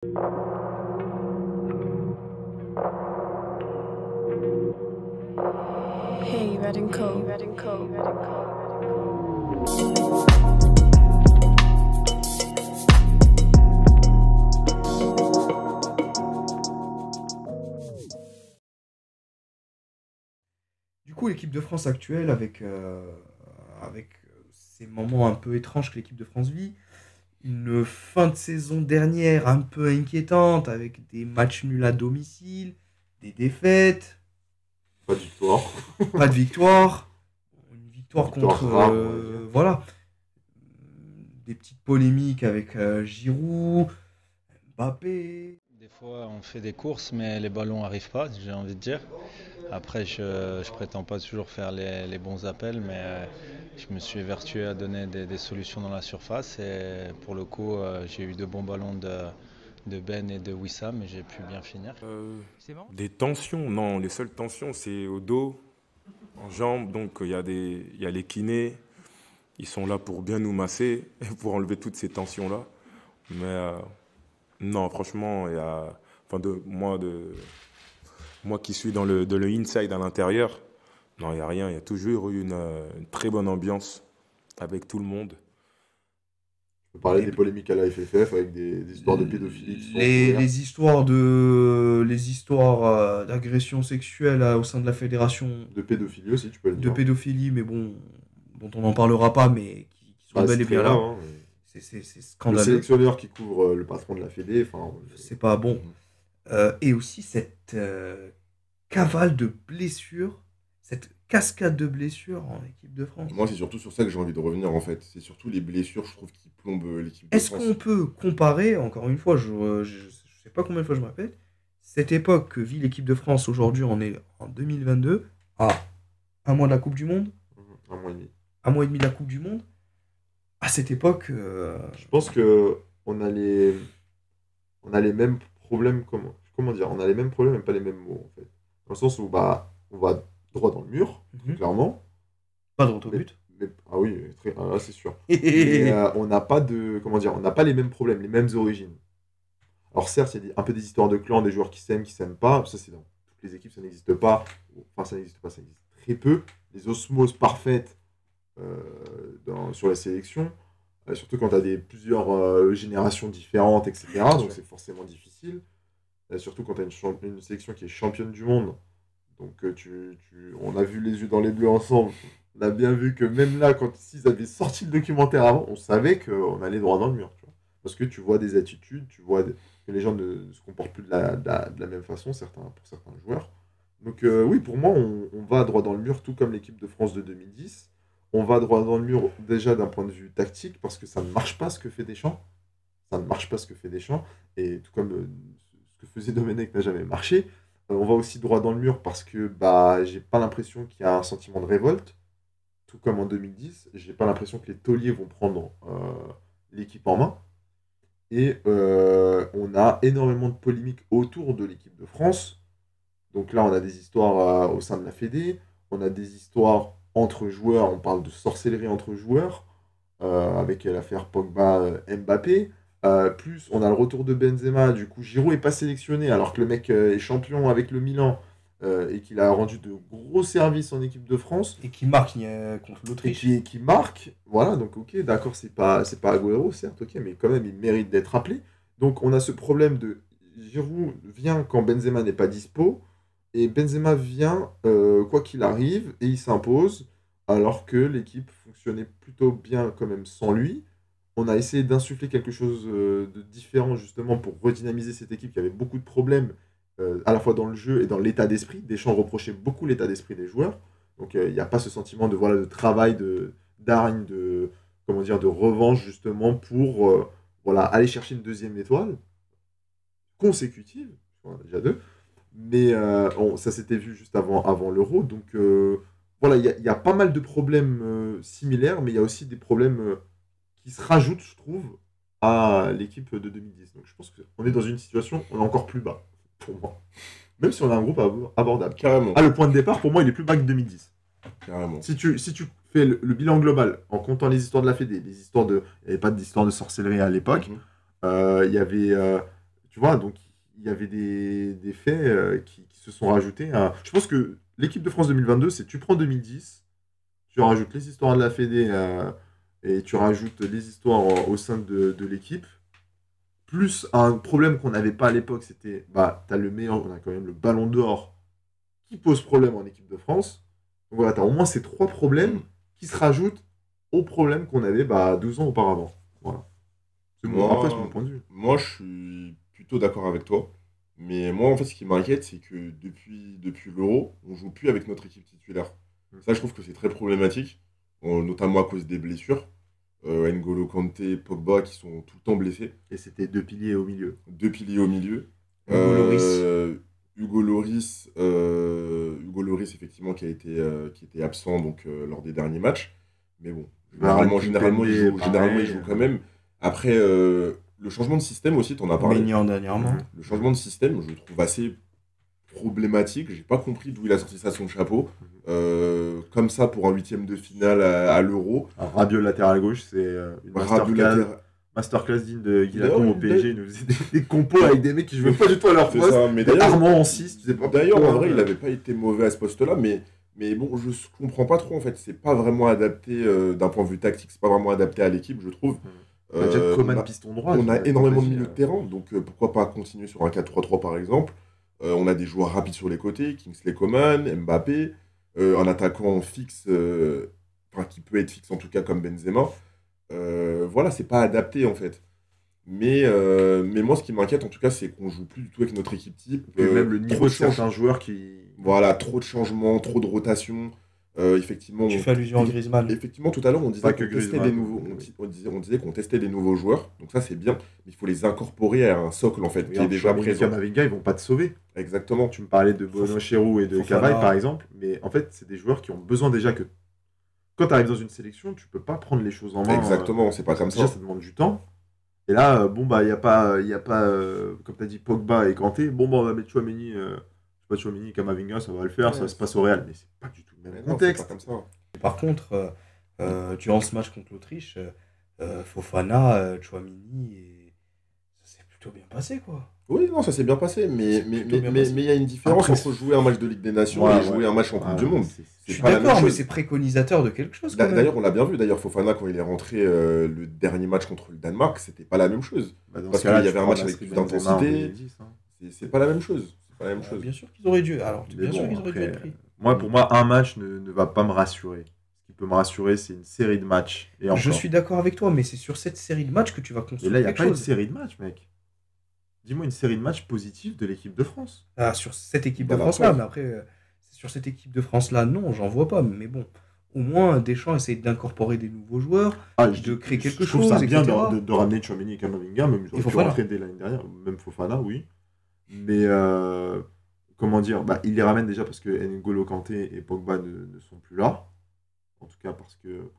Hey, Red and Co. Du coup, l'équipe de France actuelle, avec ces moments un peu étranges que l'équipe de France vit, une fin de saison dernière un peu inquiétante, avec des matchs nuls à domicile, des défaites, Pas de victoire. pas de victoire, une victoire Une victoire contre... rare, on va dire. voilà. Des petites polémiques avec Giroud, Mbappé. Des fois, on fait des courses, mais les ballons n'arrivent pas, j'ai envie de dire. Après, je ne prétends pas toujours faire les bons appels, mais je me suis évertué à donner des solutions dans la surface. Et pour le coup, j'ai eu de bons ballons de Ben et de Wissam, et j'ai pu bien finir. Des tensions, non, les seules tensions, c'est au dos, en jambes. Donc, il y a les kinés. Ils sont là pour bien nous masser et pour enlever toutes ces tensions-là. Mais non, franchement, il y a, enfin, moi qui suis dans le inside à l'intérieur, non, il n'y a rien. Il y a toujours eu une très bonne ambiance avec tout le monde. On peut parler des polémiques à la FFF avec des histoires de pédophilie qui sont ouvertes. Les histoires d'agression sexuelle au sein de la fédération, De pédophilie aussi, tu peux le de dire. pédophilie, mais bon, dont on n'en parlera pas, mais qui sont Ah, bel c'est et très bien là. grave, hein, mais C'est le scandaleux. sélectionneur qui couvre le patron de la Fédé, enfin... C'est pas bon. Et aussi cette cavale de blessures, cette cascade de blessures en équipe de France. Moi, c'est surtout sur ça que j'ai envie de revenir, en fait. C'est surtout les blessures, je trouve, qui plombent l'équipe de Est-ce France. qu'on peut comparer, encore une fois, je sais pas combien de fois je me répète, cette époque que vit l'équipe de France aujourd'hui, on est en 2022, à un mois de la Coupe du Monde, Un mois et demi. un mois et demi de la Coupe du Monde, à cette époque, Je pense que on a les mêmes problèmes, comment dire, on a les mêmes problèmes, mais pas les mêmes mots, en fait. Dans le sens où, bah, on va droit dans le mur, clairement. pas de retour au but. Ah oui, là, c'est sûr. Mais on n'a pas on n'a pas les mêmes problèmes, les mêmes origines. Alors certes, il y a un peu des histoires de clans, des joueurs qui s'aiment pas. Ça, c'est dans toutes les équipes, ça n'existe pas. Enfin, ça n'existe pas, ça existe très peu. Les osmoses parfaites sur la sélection, surtout quand tu as plusieurs générations différentes, etc. Donc c'est forcément difficile. Surtout quand tu as une sélection qui est championne du monde. Donc on a vu les yeux dans les bleus ensemble. On a bien vu que même là, s'ils avaient sorti le documentaire avant, on savait qu'on allait droit dans le mur. Tu vois. Parce que tu vois des attitudes, tu vois que les gens ne se comportent plus de la même façon, pour certains joueurs. Donc oui, pour moi, on va droit dans le mur, tout comme l'équipe de France de 2010. On va droit dans le mur déjà d'un point de vue tactique, parce que ça ne marche pas ce que fait Deschamps. Ça ne marche pas ce que fait Deschamps. Et tout comme ce que faisait Domenech n'a jamais marché. On va aussi droit dans le mur parce que bah, j'ai pas l'impression qu'il y a un sentiment de révolte. Tout comme en 2010, j'ai pas l'impression que les tauliers vont prendre l'équipe en main. Et on a énormément de polémiques autour de l'équipe de France. Donc là, on a des histoires au sein de la Fédé, on a des histoires entre joueurs, on parle de sorcellerie entre joueurs, avec l'affaire Pogba-Mbappé. Plus on a le retour de Benzema, du coup Giroud est pas sélectionné alors que le mec est champion avec le Milan et qu'il a rendu de gros services en équipe de France. Et qui marque contre Et l'Autriche. qui marque, voilà, donc ok, d'accord, c'est pas Agüero, certes, ok, mais quand même, il mérite d'être appelé. Donc on a ce problème de Giroud vient quand Benzema n'est pas dispo, et Benzema vient quoi qu'il arrive, et il s'impose, alors que l'équipe fonctionnait plutôt bien quand même sans lui. On a essayé d'insuffler quelque chose de différent, justement, pour redynamiser cette équipe qui avait beaucoup de problèmes, à la fois dans le jeu et dans l'état d'esprit. Deschamps reprochait beaucoup l'état d'esprit des joueurs. Donc il n'y a pas ce sentiment de travail, d'hargne, de revanche justement pour aller chercher une deuxième étoile consécutive. On en a déjà deux. Mais ça s'était vu juste avant l'Euro. Donc voilà, il y a pas mal de problèmes similaires, mais il y a aussi des problèmes qui se rajoutent, je trouve, à l'équipe de 2010. Donc je pense qu'on est dans une situation, on est encore plus bas, pour moi. Même si on a un groupe abordable. Carrément. Ah, le point de départ, pour moi, il est plus bas que 2010. Carrément. Si tu fais le bilan global, en comptant les histoires de la Fédé, il n'y avait pas d'histoire de sorcellerie à l'époque, il y avait Tu vois, donc il y avait des faits qui se sont rajoutés. Je pense que l'équipe de France 2022, c'est tu prends 2010, tu rajoutes les histoires de la Fédé et tu rajoutes les histoires au sein de l'équipe. Plus un problème qu'on n'avait pas à l'époque, c'était t'as le meilleur, on a quand même le Ballon d'Or qui pose problème en équipe de France. Donc voilà, t'as au moins ces 3 problèmes qui se rajoutent aux problèmes qu'on avait 12 ans auparavant. Voilà. Après, c'est mon point de vue. Moi, je suis plutôt d'accord avec toi. Mais moi, en fait, ce qui m'inquiète, c'est que depuis l'Euro, on joue plus avec notre équipe titulaire. Ça, je trouve que c'est très problématique, notamment à cause des blessures. N'Golo Kanté, Pogba, qui sont tout le temps blessés. Et c'était 2 piliers au milieu. Hugo Lloris, effectivement, qui était absent donc, lors des derniers matchs. Mais bon, généralement, il joue quand même. Après, le changement de système aussi, tu en as parlé. Dernièrement. Le changement de système, je le trouve assez problématique. J'ai pas compris d'où il a sorti ça son chapeau. Comme ça, pour un 8e de finale à l'Euro. Rabiot latéral gauche, c'est une masterclass digne de Guy Lacombe au PSG. Il nous faisait des compos avec des mecs qui jouaient pas du tout à leur poste. Armand en 6. D'ailleurs, en vrai, il n'avait pas été mauvais à ce poste-là, mais bon, je comprends pas trop en fait. C'est pas vraiment adapté d'un point de vue tactique, c'est pas vraiment adapté à l'équipe, je trouve. Piston droit. On a énormément de milieu de terrain, donc pourquoi pas continuer sur un 4-3-3 par exemple. On a des joueurs rapides sur les côtés, Kingsley Coman, Mbappé, un attaquant fixe, qui peut être fixe en tout cas comme Benzema. Voilà, c'est pas adapté en fait. Mais moi, ce qui m'inquiète en tout cas, c'est qu'on joue plus du tout avec notre équipe type. Et même le niveau de certains joueurs qui. Voilà, trop de changements, trop de rotations. Effectivement, tu fais allusion à Griezmann. Effectivement, tout à l'heure, on disait qu'on testait des nouveaux. On disait qu'on testait des nouveaux joueurs. Donc ça, c'est bien. Mais il faut les incorporer à un socle en fait qui est déjà présent. Kamavinga, ils vont pas te sauver. Exactement. Tu me parlais de Bono Chirou et de Cavani par exemple, mais en fait, c'est des joueurs qui ont besoin déjà que. Quand tu arrives dans une sélection, tu peux pas prendre les choses en main. Exactement, c'est pas comme ça. Déjà, ça demande du temps. Et là, il n'y a pas, comme tu as dit, Pogba et Kanté. On va mettre Tchouaméni. Tchouaméni, Kamavinga, ça va le faire, ça se passe au Real. Mais c'est pas du tout le même contexte. Non, c'est pas comme ça. Par contre, durant ce match contre l'Autriche, Fofana, Tchouaméni, et ça s'est plutôt bien passé, quoi. Oui, non, ça s'est bien passé, mais il y a une différence entre jouer un match de Ligue des Nations et jouer un match en Coupe du Monde. Je suis d'accord, mais c'est préconisateur de quelque chose. D'ailleurs, on l'a bien vu. D'ailleurs, Fofana, quand il est rentré le dernier match contre le Danemark, c'était pas la même chose. Parce qu'il y avait un match avec plus d'intensité. C'est pas la même chose. Bien sûr qu'ils auraient dû. Alors, bien sûr qu'ils auraient dû être pris. Pour moi, un match ne va pas me rassurer. Ce qui peut me rassurer, c'est une série de matchs. Et je suis d'accord avec toi, mais c'est sur cette série de matchs que tu vas construire. Et là, il n'y a pas une série de matchs, mec. Dis-moi une série de matchs positive de l'équipe de France. Ah, sur cette équipe de France-là, mais après, sur cette équipe de France-là, non, j'en vois pas. Mais bon, au moins, Deschamps essaie d'incorporer des nouveaux joueurs, de créer quelque chose. Je trouve ça bien de ramener Tchouaméni et Kamavinga, même ils auraient pu rentrer dès l'année dernière, même Fofana, oui. Mais comment dire, il les ramène déjà parce que N'Golo Kanté et Pogba ne sont plus là. En tout cas,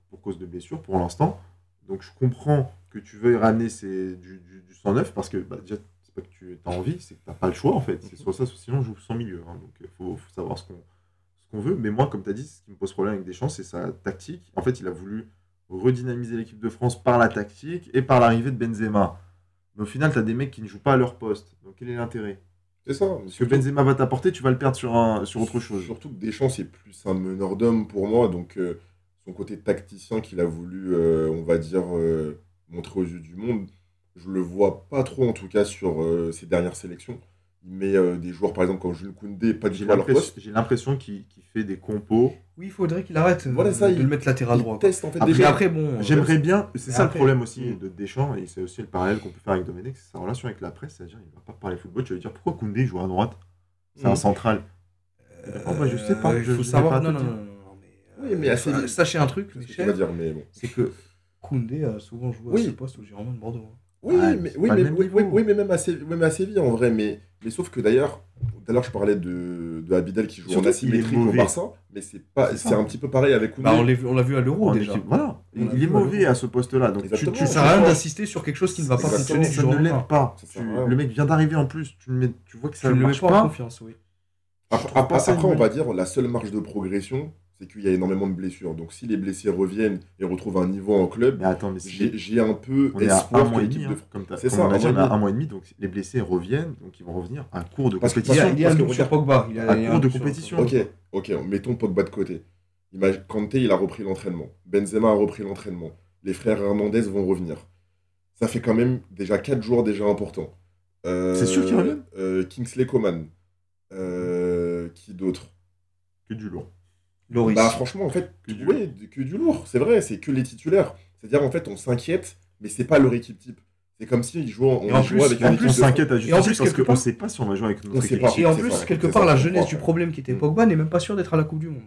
pour cause de blessures pour l'instant. Donc je comprends que tu veuilles ramener du sang neuf parce que déjà, c'est pas que tu as envie, c'est que tu n'as pas le choix en fait. C'est soit ça, soit sinon on joue sans milieu. Hein. Donc il faut savoir ce qu'on veut. Mais moi, comme tu as dit, ce qui me pose problème avec Deschamps, c'est sa tactique. En fait, il a voulu redynamiser l'équipe de France par la tactique et par l'arrivée de Benzema. Mais au final, tu as des mecs qui ne jouent pas à leur poste. Donc quel est l'intérêt ? C'est ça. Ce que Benzema va t'apporter, tu vas le perdre sur autre chose. Surtout que Deschamps, c'est plus un meneur d'hommes pour moi. Donc son côté tacticien qu'il a voulu, on va dire, montrer aux yeux du monde, je le vois pas trop en tout cas sur ses dernières sélections. Il met des joueurs par exemple comme Jules Koundé, pas du tout à leur poste. J'ai l'impression qu'il fait des compos. Oui, il faudrait qu'il arrête de le mettre latéral droit. Teste, en fait, après, bon, j'aimerais bien, c'est ça le problème aussi de Deschamps, et c'est aussi le parallèle qu'on peut faire avec Domenech, c'est sa relation avec la presse, c'est-à-dire il va pas parler football, tu vas lui dire pourquoi Koundé joue à droite, c'est un central. Je sais pas, il faut savoir. Non, oui, mais sachez un truc, Michel, c'est que Koundé a souvent joué à ce poste au Girondins de Bordeaux. Oui, mais même à Séville en vrai. Mais sauf que d'ailleurs, tout à l'heure je parlais de Abidal qui joue en asymétrique au Barça, mais c'est un petit peu pareil avec Koundé. On l'a vu à l'Euro déjà. Voilà, il est mauvais à ce poste-là. Donc tu sers à rien d'insister sur quelque chose qui ne va pas fonctionner. Ça ne l'aide pas. Le mec vient d'arriver en plus, tu vois que ça ne marche pas. Tu le mets pas en confiance, oui. Après, on va dire la seule marge de progression, c'est qu'il y a énormément de blessures. Donc si les blessés reviennent et retrouvent un niveau en club, Mais attends, mais j'ai un peu on est à un espoir que mois et l'équipe demi, de hein, comme C'est comme ça, on a dit, on est un mois et à demi. un mois et demi, donc les blessés reviennent, donc ils vont revenir à un cours de Parce que- compétition. Il y a un parce que doute sur regarde- Pogba. Il À y a court un de doute sur compétition. Pogba. Ok, mettons Pogba de côté. Kanté, il a repris l'entraînement. Benzema a repris l'entraînement. Les frères Hernandez vont revenir. Ça fait quand même déjà 4 joueurs déjà importants. C'est sûr qu'ils reviennent Kingsley Coman. Qui d'autre? Que du lourd. Loris. Bah franchement, en fait, Que du ouais, que du lourd. C'est vrai, c'est que les titulaires. C'est-à-dire, en fait, on s'inquiète, mais c'est pas leur équipe type. C'est comme si Et en on plus- jouait avec et en une En équipe plus, de on s'inquiète à juste Et en titre plus, parce quelque qu'on part- sait pas si on va jouer avec On notre sait équipe. pas. Et en C'est plus, ça, quelque c'est part, ça, la je jeunesse comprends, du ouais. problème qui était Mm. Pogba n'est même pas sûr d'être à la Coupe du Monde.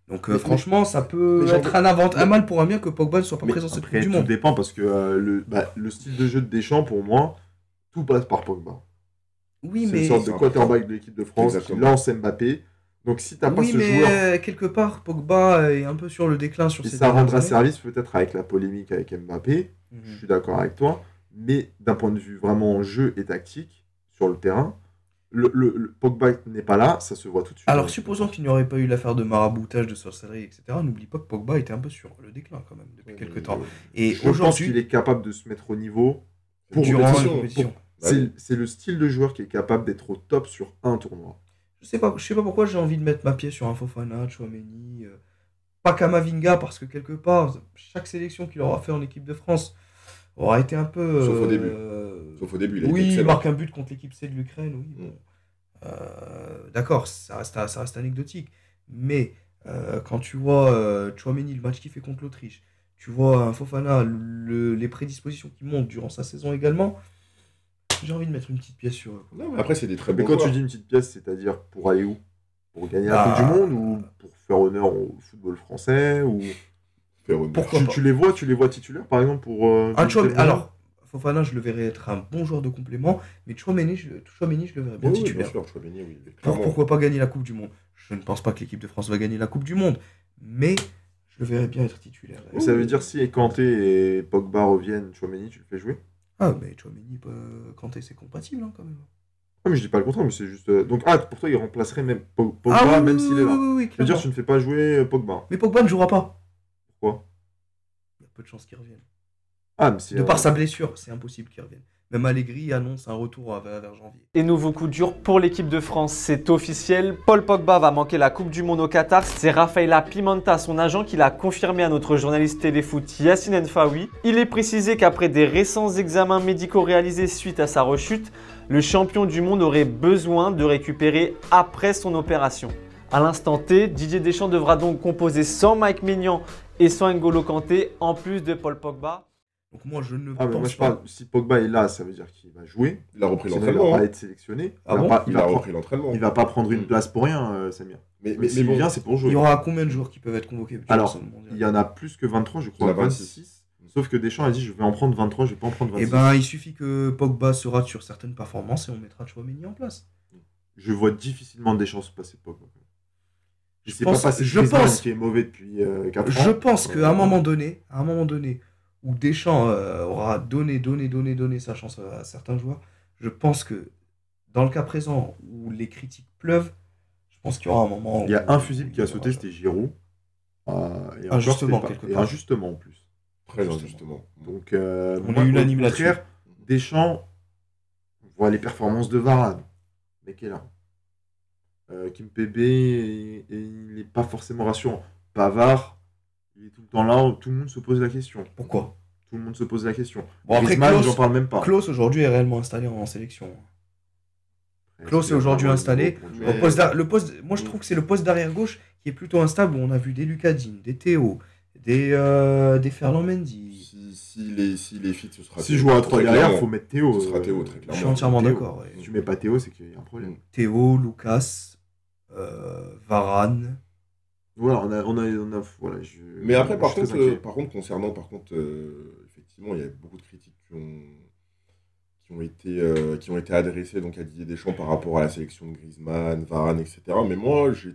Donc, Mais- franchement, ça peut mais j'en- être un mal pour un bien que Pogba ne soit pas Mais présent à cette après, Coupe du tout Monde. dépend parce que le style de jeu de Deschamps, pour moi, tout passe par Pogba. Oui, C'est mais. une sorte de C'est quarterback de l'équipe de France Exactement. qui lance Mbappé. Donc si t'as pas Oui, ce mais joueur, quelque part, Pogba est un peu sur le déclin sur et ces ça dernières rendra années. service peut-être avec la polémique avec Mbappé, je Mhm. suis d'accord avec toi, mais d'un point de vue vraiment jeu et tactique, sur le terrain, le Pogba n'est pas là, ça se voit tout de suite. Alors, supposons qu'il n'y aurait pas eu l'affaire de maraboutage, de sorcellerie, etc., n'oublie pas que Pogba était un peu sur le déclin quand même depuis quelques temps. Et Je pense qu'il aujourd'hui, est capable de se mettre au niveau. Pour durant une compétition, compétition. Bah oui. C'est le style de joueur qui est capable d'être au top sur un tournoi. Je sais pas pourquoi j'ai envie de mettre ma pièce sur un Fofana, Chouameni, pas Kamavinga, parce que quelque part, chaque sélection qu'il aura fait en équipe de France aura été un peu. Sauf au début. Sauf au début, il a été Oui, il excellent. marque un but contre l'équipe C de l'Ukraine, oui. Mm. Bon. D'accord, ça reste anecdotique. Mais quand tu vois Chouameni, le match qu'il fait contre l'Autriche, tu vois un Fofana, les prédispositions qu'il montre durant sa saison également, j'ai envie de mettre une petite pièce sur eux. Non, mais après, c'est des très Mais bons quand tu joueurs. dis une petite pièce, c'est-à-dire pour aller où? Pour gagner la Bah, Coupe du Monde ou pour faire honneur au football français ou... Faire honneur. Pourquoi pas Tu les vois titulaires par exemple pour... Alors, Fofana, je le verrais être un bon joueur de complément, mais Chouameni, je le verrais bien Oui, bien titulaire. sûr, Chouameni, oui. Pourquoi Clairement. pas gagner la Coupe du Monde? Je ne pense pas que l'équipe de France va gagner la Coupe du Monde, mais je le verrais bien être titulaire. Mais ça veut dire si Kanté et Pogba reviennent, Chouameni, tu le fais jouer? Ah, mais Chouameni, Kanté, c'est compatible hein, quand même. Ah mais je dis pas le contraire, mais c'est juste... Donc pour toi il remplacerait même Pogba Ah oui, même oui, s'il est là. oui, Je veux dire clairement. tu ne fais pas jouer Pogba. Mais Pogba ne jouera pas. Pourquoi? Il y a peu de chances qu'il revienne. Ah mais c'est... De par sa blessure, c'est impossible qu'il revienne. Même Allegri annonce un retour vers janvier. Et nouveau coup dur pour l'équipe de France, c'est officiel. Paul Pogba va manquer la Coupe du Monde au Qatar. C'est Rafaela Pimenta, son agent, qui l'a confirmé à notre journaliste téléfoot Yacine Nfaoui. Il est précisé qu'après des récents examens médicaux réalisés suite à sa rechute, le champion du monde aurait besoin de récupérer après son opération. À l'instant T, Didier Deschamps devra donc composer sans Mike Maignan et sans N'Golo Kanté, en plus de Paul Pogba. Donc moi, je ne Ah mais moi pense je pas. parle, si Pogba est là, ça veut dire qu'il va jouer. Il a repris Sinon, il va l'entraînement. pas hein. être sélectionné. Ah il va bon pas, Il a repris l'entraînement. il va pas prendre une Mm. place pour rien, Samir. Mais S'il bon, vient, c'est pour Il jouer. y aura combien de joueurs qui peuvent être convoqués durant Alors, ce mondial? Il y en a plus que 23, je Il y crois, en a 26. Sauf que Deschamps a dit je vais en prendre 23, je vais pas en prendre 26. Eh ben, il suffit que Pogba se rate sur certaines performances et on mettra Chouameni en place. Je vois difficilement Deschamps se passer Pogba. Je sais pense- pas passer je Griezmann, pense- qui est mauvais depuis 4 ans. Je pense qu'à un moment donné, où Deschamps aura donné sa chance à certains joueurs, je pense que dans le cas présent où les critiques pleuvent, je pense qu'il y aura un moment. Il y a où- un fusible qui a où- sauté, c'était Giroud. Et encore, Injustement, c'était quelque pas- et part. injustement en plus. Très injustement. Donc, On moi, est unanime au là-dessus. contraire, Deschamps voit les performances de Varane. Mais qui est là. Kimpembe, et il n'est pas forcément rassurant. Pavard, il est tout le temps là, où tout le monde se pose la question. Pourquoi? Tout le monde se pose la question. Bon, après, Griezmann, Klose- j'en parle même pas. Klose aujourd'hui est réellement installé en sélection. Klose est aujourd'hui vraiment installé. le niveau pour jouer. Mais- Le poste, moi, je trouve que c'est le poste d'arrière gauche qui est plutôt instable, où on a vu des Lucadine, des Théo, des Ferland Mendy. S'il est fit, ce sera Si Théo. je joue à 3 Très derrière, il clairement. faut mettre Théo. Ce sera Théo, très Je suis clairement. entièrement Théo. d'accord. ouais. Si tu mets pas Théo, c'est qu'il y a un problème. Théo, Lucas, Varane. Voilà, voilà, Mais après, je par suis très contre, inquiet. concernant, effectivement, il y a beaucoup de critiques qui ont été adressées donc, à Didier Deschamps par rapport à la sélection de Griezmann, Varane, etc. Mais moi, j'ai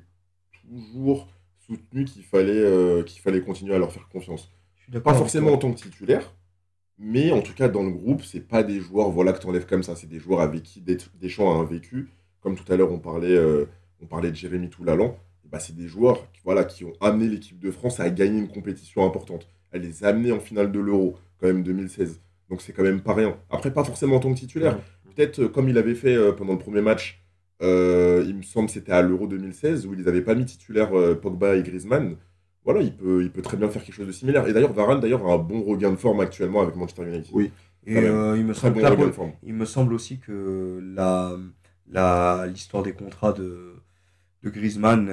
toujours soutenu qu'il fallait continuer à leur faire confiance. Je suis d'accord Pas avec forcément toi. en tant que titulaire, mais en tout cas, dans le groupe, c'est pas des joueurs voilà, que tu enlèves comme ça. C'est des joueurs avec qui Deschamps a un vécu. Comme tout à l'heure, on parlait de Jérémy Toulalan. c'est des joueurs qui ont amené l'équipe de France à gagner une compétition importante. Elle les a amenés en finale de l'Euro, quand même 2016. Donc c'est quand même pas rien. Après, pas forcément en tant que titulaire. Peut-être comme il avait fait pendant le premier match, il me semble que c'était à l'Euro 2016, où ils n'avaient pas mis titulaire Pogba et Griezmann. Voilà, il peut très bien faire quelque chose de similaire. Et d'ailleurs, Varane a un bon regain de forme actuellement avec Manchester United. Oui. Et il me semble bon regain de forme. il me semble aussi que l'histoire des contrats de Griezmann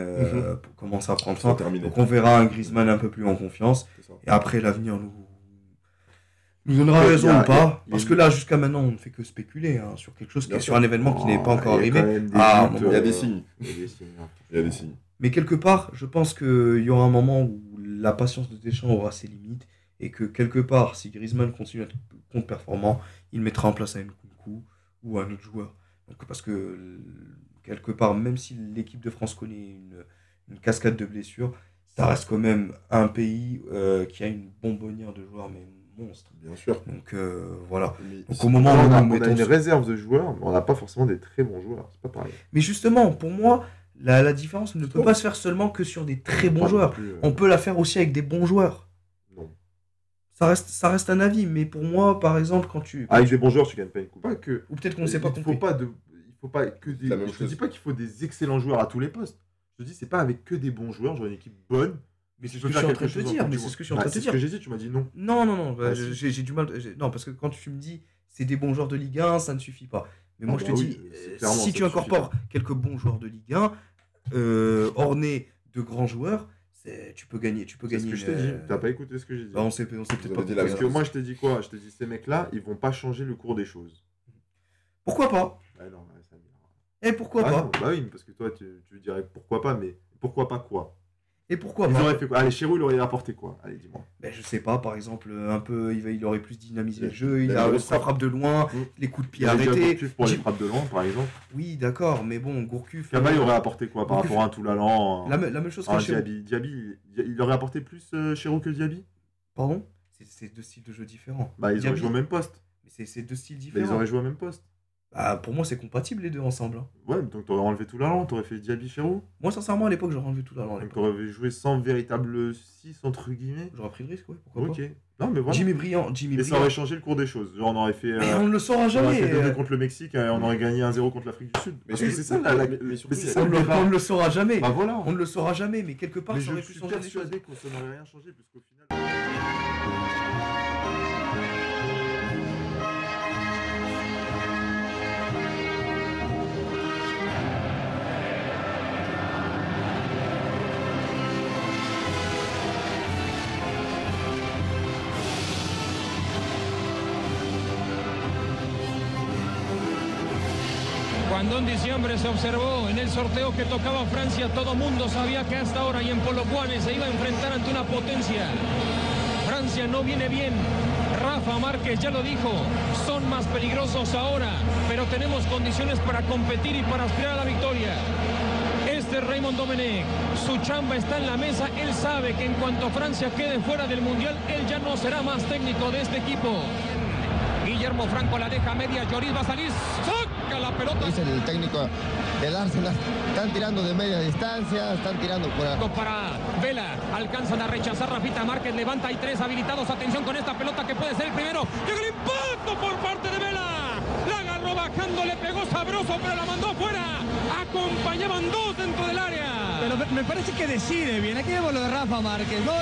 commence à prendre fin. Donc on verra un Griezmann un peu plus en confiance. Et après, l'avenir nous donnera raison ou pas. Parce que là, jusqu'à maintenant, on ne fait que spéculer sur quelque chose, sur un événement qui n'est pas encore arrivé. Il y a des signes. Il y a des signes. Mais quelque part, je pense qu'il y aura un moment où la patience de Deschamps aura ses limites. Et que quelque part, si Griezmann continue à être contre-performant, il mettra en place un Nkunku ou un autre joueur. Donc, parce que quelque part, même si l'équipe de France connaît une cascade de blessures, ça reste quand même un pays qui a une bonbonnière de joueurs, mais monstre. Bien sûr. Donc voilà. Donc, au moment où on a une réserve de joueurs, mais on n'a pas forcément des très bons joueurs. C'est pas pareil. Mais justement, pour moi, la différence ne peut pas se faire seulement que sur des très bons joueurs. On peut la faire aussi avec des bons joueurs. Non. Ça reste un avis, mais pour moi, par exemple, avec des bons joueurs, tu gagnes pas une coupe. Ou peut-être qu'on ne s'est pas compris. Il faut pas que des. Je te dis pas qu'il faut des excellents joueurs à tous les postes. Je te dis, c'est pas avec que des bons joueurs, genre une équipe bonne. Mais c'est ce que je suis en train de te dire. Mais c'est ce que je suis en train de te dire. C'est ce que j'ai dit, tu m'as dit non. Non. J'ai du mal. Non, parce que quand tu me dis c'est des bons joueurs de Ligue 1, ça ne suffit pas. Mais moi, je te dis, si tu incorpores quelques bons joueurs de Ligue 1, ornés de grands joueurs, tu peux gagner. C'est ce que je t'ai dit. T'as pas écouté ce que j'ai dit. On s'est peut-être pas dit. Parce que moi, je t'ai dit quoi? Je t'ai dit, ces mecs-là, ils vont pas changer le cours des choses. Pourquoi pas? Et pourquoi pas? Non, bah oui, parce que toi, tu dirais pourquoi pas, mais pourquoi pas quoi? Et pourquoi ils pas? auraient fait quoi? Allez, Chirou, il aurait apporté quoi? Allez, dis-moi. Je sais pas, par exemple, un peu, il aurait plus dynamisé le jeu, il a sa frappe de loin, les coups de pied arrêtés. Pour les frappes de loin, par exemple. Oui, d'accord, mais bon, Gourcuff. Kaba, il aurait apporté quoi par rapport à un Toulalan? La même chose que Chirou. Diaby, il aurait apporté plus Chirou que Diaby? Pardon? C'est deux styles de jeu différents. Ils auraient joué au même poste. Mais c'est deux styles différents. Ils auraient joué au même poste. Pour moi, c'est compatible les deux ensemble. Ouais, donc t'aurais enlevé Toulalan, t'aurais fait Diaby Chirou. Moi, sincèrement, à l'époque, j'aurais enlevé Toulalan. Donc t'aurais joué sans véritable 6 entre guillemets. J'aurais pris le risque, ouais, pourquoi pas. Non, mais voilà. Jimmy Briand. Et ça aurait changé le cours des choses. Genre, on aurait fait. Mais on ne le saura jamais. On aurait fait 2-2 contre le Mexique et on aurait gagné 1-0 contre l'Afrique du Sud. Mais c'est ça, on ne le saura jamais. Bah voilà. On ne le saura jamais, mais quelque part, ça aurait pu changer les choses. Je suis persuadé qu'on n'aurait rien changé, puisqu'au final. Cuando en diciembre se observó en el sorteo que tocaba Francia, todo mundo sabía que hasta ahora y en Polokwane se iba a enfrentar ante una potencia. Francia no viene bien. Rafa Márquez ya lo dijo, son más peligrosos ahora, pero tenemos condiciones para competir y para aspirar a la victoria. Este es Raymond Domenech, su chamba está en la mesa, él sabe que en cuanto Francia quede fuera del Mundial, él ya no será más técnico de este equipo. Guillermo Franco la deja media, Lloris va a salir, saca la pelota. Es el técnico del Arsenal, están tirando de media distancia, están tirando por ahí. Para Vela, alcanzan a rechazar Rafita Márquez, levanta, hay 3 habilitados, atención con esta pelota que puede ser el primero. Llega el impacto por parte de Vela, la agarró bajando, le pegó sabroso, pero la mandó fuera. Acompañaban 2 dentro del área. Pero me parece que decide bien. Aquí vemos lo de Rafa Márquez, ¿no?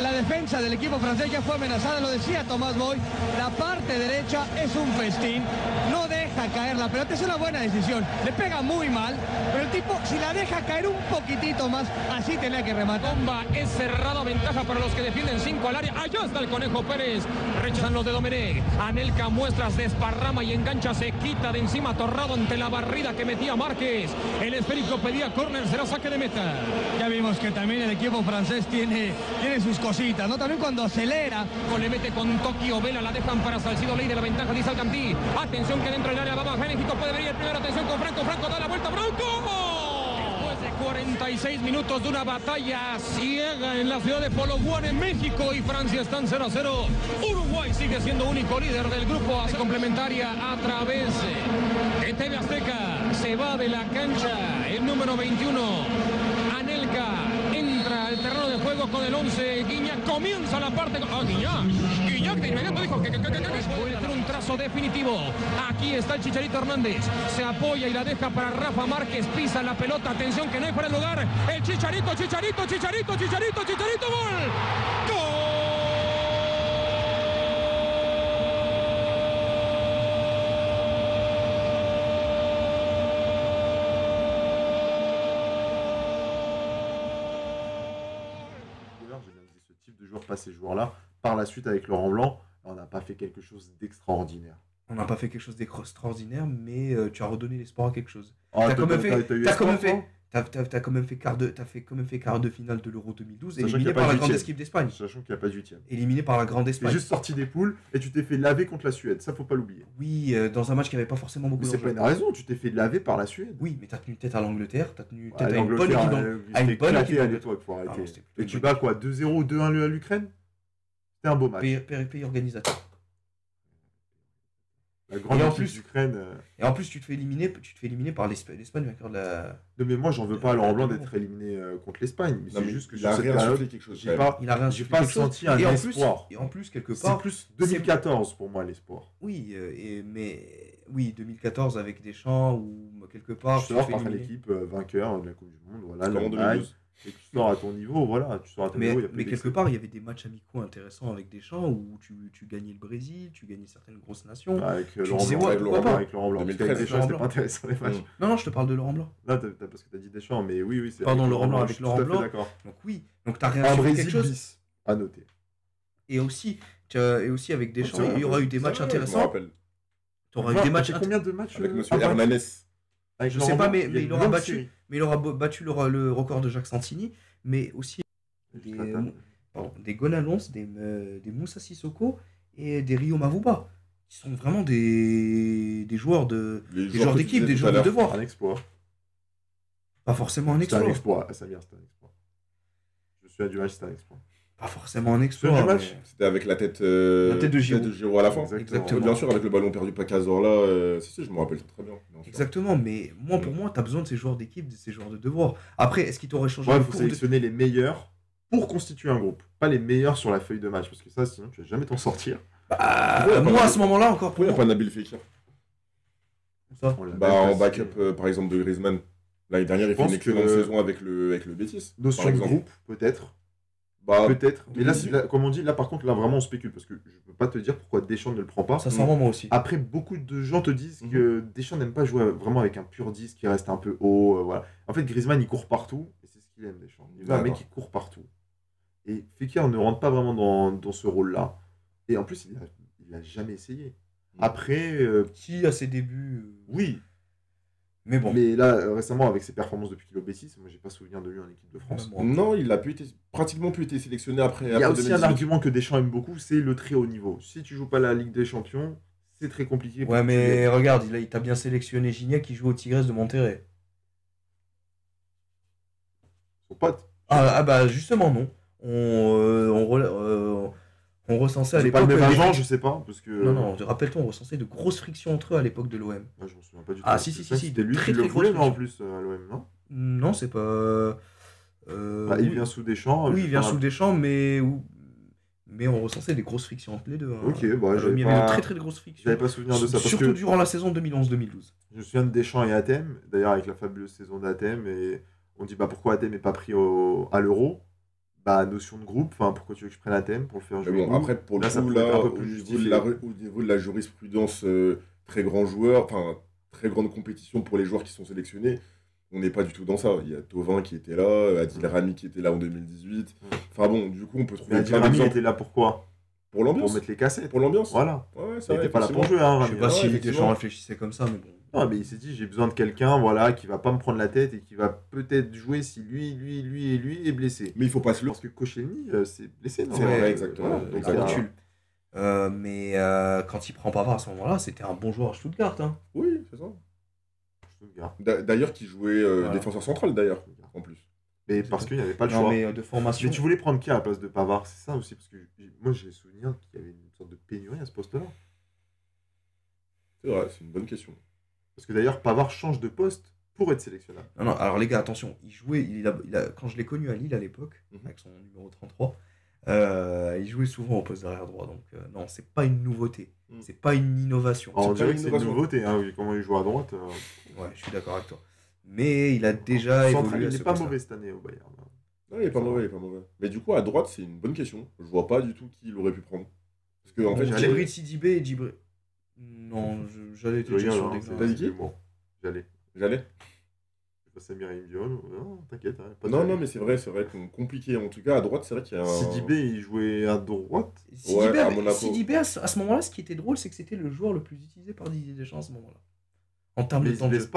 La defensa del equipo francés ya fue amenazada, lo decía Tomás Boy. La parte derecha es un festín. No deja caer la pelota, es una buena decisión. Le pega muy mal, pero el tipo, si la deja caer un poquitito más, así tenía que rematar. Bomba es cerrada, ventaja para los que defienden 5 al área. Allá está el Conejo Pérez. Rechazan los de Domenech. Anelka Muestras desparrama y engancha, se quita de encima Torrado ante la barrida que metía Márquez. El esférico pedía córner, será saque de meta. Ya vimos que también el equipo francés tiene sus cositas, ¿no? También cuando acelera. Le mete con Tokio, Vela, la dejan para Salcido, ley de la ventaja, dice Alcantí. Atención que dentro del área va México, puede venir el primero, atención con Franco, Franco da la vuelta, Franco. Después de 46 minutos de una batalla ciega en la ciudad de Polokwane, México y Francia están 0-0. Uruguay sigue siendo único líder del grupo, hace complementaria a través de TV Azteca. Se va de la cancha el número 21. Dinamarca entra al terreno de juego con el 11. Guiñac comienza la parte. Guiñac de inmediato dijo que puede tener un trazo definitivo. Aquí está el Chicharito Hernández. Se apoya y la deja para Rafa Márquez. Pisa la pelota. Atención que no hay para el lugar. El Chicharito, gol. Pas ces joueurs-là. Par la suite, avec Laurent Blanc, on n'a pas fait quelque chose d'extraordinaire. On n'a pas fait quelque chose d'extraordinaire, mais tu as redonné l'espoir à quelque chose. Ah, T'as quand même fait, eu t'as quand même espoir, fait, t'as quand même fait quart de finale de l'Euro 2012, Sachant qu'il y éliminé a pas par la de grande huitième. équipe d'Espagne. Sachant qu'il n'y a pas de 8e. Éliminé par la grande Tu es Espagne. juste sorti des poules et tu t'es fait laver contre la Suède. Ça, faut pas l'oublier. Oui, dans un match qui n'avait pas forcément beaucoup Mais c'est d'enjeux. pas une raison, tu t'es fait laver par la Suède. Oui, mais t'as tenu tête à l'Angleterre, t'as tenu tête Ouais, à une bonne l'Angleterre, équipe. À une c'était bonne claqué équipe. à l'époque, faut arrêter. Ah non, c'était plutôt Et une tu bonne bats quoi 2-0, 2-1 à l'Ukraine. C'était un beau match. pays organisateur. La grande Et en équipe plus- d'Ukraine. Et en plus, tu te fais éliminer par l'Espagne, vainqueur de la. Non, mais moi, j'en veux pas à Laurent Blanc d'être éliminé contre l'Espagne. Mais Non, c'est mais juste que il sur a cette réinsufflé période, quelque chose, j'ai quand pas, Il a rien j'ai pas senti un espoir. Et en plus, quelque C'est part. plus 2014 pour moi, l'espoir. Oui, oui, 2014 avec Deschamps ou quelque part. Tu tu sors te fais face à éliminer. l'équipe vainqueur de la Coupe du Monde, voilà, C'est comme en l'Allemagne, 2012. et tu sors à ton niveau, voilà, tu sors à ton niveau, il y a plus Mais quelque d'excès. part, il y avait des matchs amicaux intéressants avec Deschamps où tu gagnais le Brésil, tu gagnais certaines grosses nations. Avec Tu Laurent disais, Blanc, ouais, avec pourquoi Laurent Blanc, pas avec Laurent Blanc. Parce 2013, qu'avec Deschamps, Laurent c'était pas Blanc. intéressant les matchs. Non, je te parle de Laurent Blanc. Là, parce que t'as dit Deschamps, mais oui, c'est Pardon, avec Laurent Blanc, je avec suis Laurent tout à fait Blanc. d'accord. Donc oui, donc t'as rien Un sur quelque Brésil chose. bis, à noter. Et aussi avec Deschamps, C'est vrai, il y aura eu des c'est matchs vrai, je me intéressants. rappelle. Tu auras eu des matchs T'as fait combien de matchs Avec Monsieur avant Hernanes. avec Je Laurent sais pas, Blanc mais Il y a il une aura longue battu, série. mais il aura battu le record de Jacques Santini, mais aussi des, des Gonalons, des Moussa Sissoko et des Rio Mavuba, qui sont vraiment des joueurs Les des joueurs que tu d'équipe, disais des tout joueurs à de l'heure. devoir. Un exploit. Pas forcément un C'était un exploit. exploit, Samir, c'était un exploit. Je suis à du match, c'était un exploit. Pas forcément un Sur exploit. du match mais- C'était avec la tête de Giroud. à la fin. Exactement. Bien sûr, avec le ballon perdu par Cazorla, si, je me rappelle très bien. bien sûr. Exactement, mais pour moi, tu as besoin de ces joueurs d'équipe, de ces joueurs de devoir. Après, est-ce qu'il t'aurait changé Ouais, le il faut cours de... sélectionner les meilleurs pour constituer un groupe. Pas les meilleurs sur la feuille de match, parce que ça, sinon, tu vas jamais t'en sortir. Moi, à ce moment-là, encore Pourquoi il n'y a pas Nabil Fekir ça. On l'a Bah, même en pas backup, cité. par exemple, de Griezmann. L'année dernière, il fait pense une excellente que- saison avec le Betis. Notion par de exemple. groupe, peut-être. Bah, Peut-être. Mais là, oui. là, comme on dit, là, par contre, là, vraiment, on spécule, parce que je peux pas te dire pourquoi Deschamps ne le prend pas. Sincèrement, moi aussi. Après, beaucoup de gens te disent que Deschamps n'aime pas jouer vraiment avec un pur 10 qui reste un peu haut. Voilà. En fait, Griezmann, il court partout, et c'est ce qu'il aime, Deschamps. Il veut un mec D'accord. qui court partout. Et Fekir ne rentre pas vraiment dans ce rôle-là. Et en plus, il a jamais essayé. Après, Qui, à ses débuts... oui. Mais bon. Mais là, récemment, avec ses performances depuis qu'il est au Betis, moi, j'ai pas souvenir de lui en équipe de France. Bon. Non, il a pratiquement pu être sélectionné après. Il y a après aussi un 2018. argument que Deschamps aime beaucoup, c'est le très haut niveau. Si tu joues pas la Ligue des Champions, c'est très compliqué. pour Ouais, que tu mais gagnes. regarde, il t'a bien sélectionné Gignac qui joue au Tigres de Monterrey. Son pote. Ah bah justement, non. On recensait à C'est pas l'époque... le même des agent, fric- je sais pas. Parce que... Non, non, rappelle-toi, on recensait de grosses frictions entre eux à l'époque de l'OM. Ouais, je m'en souviens pas du tout. Ah, si, si, si, si, C'était lui très, qui le très voulait, grosse mais en plus, à l'OM, non Non, c'est pas... Bah, il vient sous Deschamps. Oui, je il vient sais pas. sous Deschamps, mais on recensait des grosses frictions entre les deux. Hein. Ok, bah, Il y avait de très très grosses frictions. J'avais pas souvenir de ça. Parce Surtout que durant la saison 2011-2012. je me souviens de Deschamps et Athème, d'ailleurs avec la fabuleuse saison d'Athème, et on dit bah pourquoi Athème n'est pas pris à l'Euro. Bah, notion de groupe, enfin pourquoi tu veux que je prenne Athème pour le faire Mais jouer. bon, après, pour le Là, ça coup, pourrait être là, un peu au plus niveau, justifié. au niveau de la jurisprudence, très grand joueur, enfin, très grande compétition pour les joueurs qui sont sélectionnés, on n'est pas du tout dans ça. Il y a Thauvin qui était là, Adil Rami qui était là en 2018. Enfin bon, du coup, on peut Mais trouver Adil plein Rami d'exemples. était là pourquoi Pour l'ambiance. Pour mettre les cassettes. Pour l'ambiance. Voilà. Ouais, Il c'est vrai. était pas là pour effectivement. jouer, hein, Je Rami. sais pas ouais, si effectivement. Deschamps réfléchissait comme ça, mais bon. Non, mais il s'est dit j'ai besoin de quelqu'un voilà, qui va pas me prendre la tête et qui va peut-être jouer si lui est blessé. Mais il faut pas se le. Parce que Koscielny, c'est blessé, non C'est Ouais, vrai, exactement. voilà, Donc, Exactement. Rotule. Mais quand il prend Pavard à ce moment-là, c'était un bon joueur à Stuttgart. Hein. Oui, c'est ça. Stuttgart. D'ailleurs, qui jouait Voilà. défenseur central, d'ailleurs, en plus. Mais parce qu'il n'y avait pas le Non, choix. mais de formation. Mais tu voulais prendre qui à la place de Pavard? C'est ça aussi, parce que moi j'ai souvenir qu'il y avait une sorte de pénurie à ce poste-là. C'est vrai, c'est une bonne question. Parce que d'ailleurs, Pavard change de poste pour être sélectionnable. Non, alors les gars, attention, quand je l'ai connu à Lille à l'époque, avec son numéro 33, il jouait souvent au poste d'arrière droit. Donc non, c'est pas une nouveauté. C'est pas une innovation. On dirait que c'est une nouveauté, hein, comment il joue à droite. Ouais, je suis d'accord avec toi. Mais il a déjà évolué. Il n'est pas mauvais cette année au Bayern. Non, il est pas mauvais, Mais du coup, à droite, c'est une bonne question. Je vois pas du tout qui il aurait pu prendre. Parce que, en fait, Djibril Sidibé et Djibril. Non, j'allais te dire sur des T'as dit qui? J'allais. Samir Dion, non, t'inquiète. Hein, non, mais c'est vrai, compliqué. En tout cas, à droite, c'est vrai qu'il y a un... Sidibé, il jouait à droite. Sidibé, à ce moment-là, ce qui était drôle, c'est que c'était le joueur le plus utilisé par Didier Deschamps à ce moment-là. En termes de temps de jeu.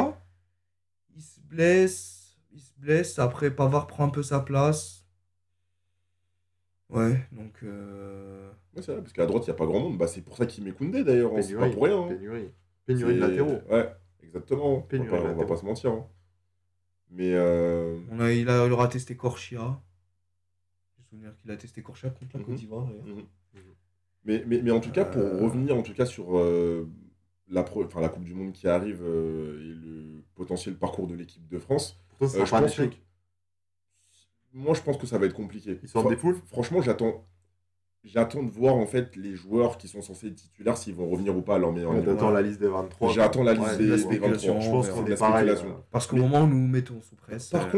Il se blesse. Après, Pavard prend un peu sa place. Ouais, donc... Ouais, c'est vrai, parce qu'à droite, il n'y a pas grand monde. Bah, c'est pour ça qu'il met Koundé, d'ailleurs. C'est pas pour rien. Hein. Pénurie de latéraux. Ouais, exactement. On va pas se mentir. Hein. Mais... il aura testé Corchia. J'ai souvenir qu'il a testé Corchia contre la Côte d'Ivoire, d'ailleurs. Mais en tout cas, pour revenir en tout cas sur la Coupe du Monde qui arrive et le potentiel parcours de l'équipe de France, moi je pense que ça va être compliqué. Ils sortent des poules. Franchement, j'attends de voir en fait les joueurs qui sont censés être titulaires s'ils vont revenir ou pas à leur meilleur niveau. J'attends la liste des 23. J'attends la liste des 23. Je pense qu'on est pareil. Parce qu'au moment où nous mettons sous presse. Par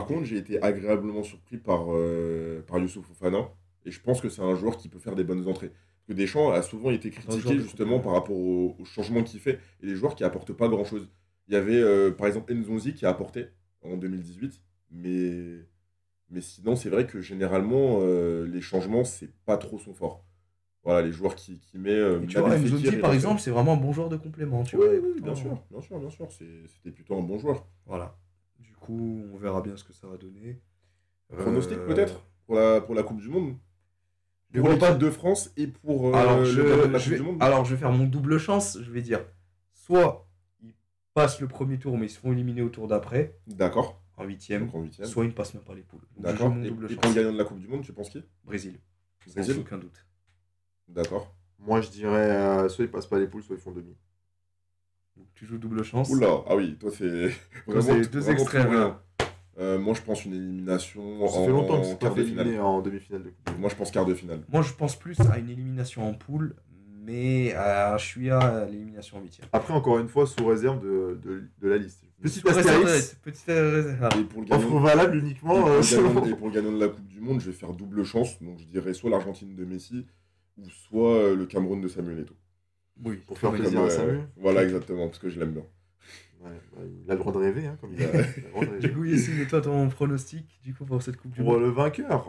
contre, j'ai été agréablement surpris par Youssouf Fofana. Et je pense que c'est un joueur qui peut faire des bonnes entrées. Parce que Deschamps a souvent été critiqué justement par rapport au changement qu'il fait et les joueurs qui apportent pas grand chose. Il y avait par exemple Nzonzi qui a apporté en 2018, mais sinon c'est vrai que généralement les changements c'est pas trop son fort. Voilà, les joueurs qui met. Tu vois, Nzonzi par exemple, c'est vraiment un bon joueur de complément. Oui, bien sûr. C'était plutôt un bon joueur. Voilà. Du coup, on verra bien ce que ça va donner. Pronostic peut-être pour la Coupe du Monde. Pour l'équipe de France et pour la Coupe du Monde. Alors, je vais faire mon double chance. Je vais dire, soit ils passent le premier tour, mais ils se font éliminer au tour d'après. D'accord. En huitième. Soit ils ne passent même pas les poules. D'accord. Et pour le gagnant de la Coupe du Monde, tu penses qui? Brésil. Sans aucun doute. D'accord. Moi, je dirais, soit ils passent pas les poules, soit ils font demi. Donc, tu joues double chance. Oula, ah oui, toi, c'est vraiment deux extrêmes. Moi, je pense une élimination ça fait longtemps que en quart de finale. En demi-finale de Coupe. Moi, je pense quart de finale. Moi, je pense plus à une élimination en poule, mais je suis à l'élimination en huitième. Après, encore une fois, sous réserve de la liste. Petite réserve. Et pour le gagnant, valable uniquement. Et pour le gagnant de la Coupe du Monde, je vais faire double chance. Donc, je dirais soit l'Argentine de Messi, ou soit le Cameroun de Samuel Eto'o. Oui, pour faire plaisir à Samuel. Voilà, exactement, parce que je l'aime bien. Il a le droit de rêver, hein, comme il a. Du coup, Yassine, et toi, ton pronostic du coup, pour cette Coupe du Monde? Pour le vainqueur,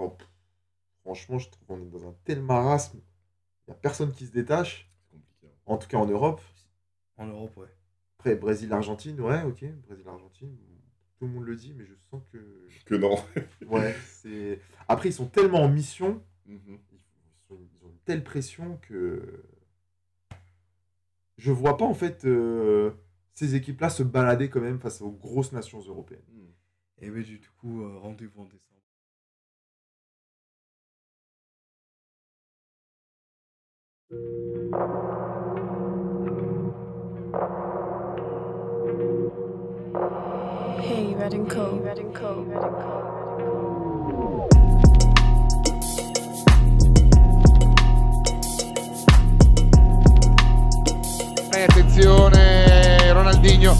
franchement, je trouve qu'on est dans un tel marasme. Il n'y a personne qui se détache. C'est compliqué. En tout cas, en Europe. En Europe, ouais. Après, Brésil-Argentine, ouais, ok. Brésil-Argentine, tout le monde le dit, mais je sens que. Que non. Ouais, c'est. Après, ils sont tellement en mission. Ils ont une telle pression que. Je vois pas, en fait. Ces équipes-là se balader quand même face aux grosses nations européennes. Et oui, du coup, rendez-vous en décembre. Hey, Red & Co. Attenzione, Ronaldinho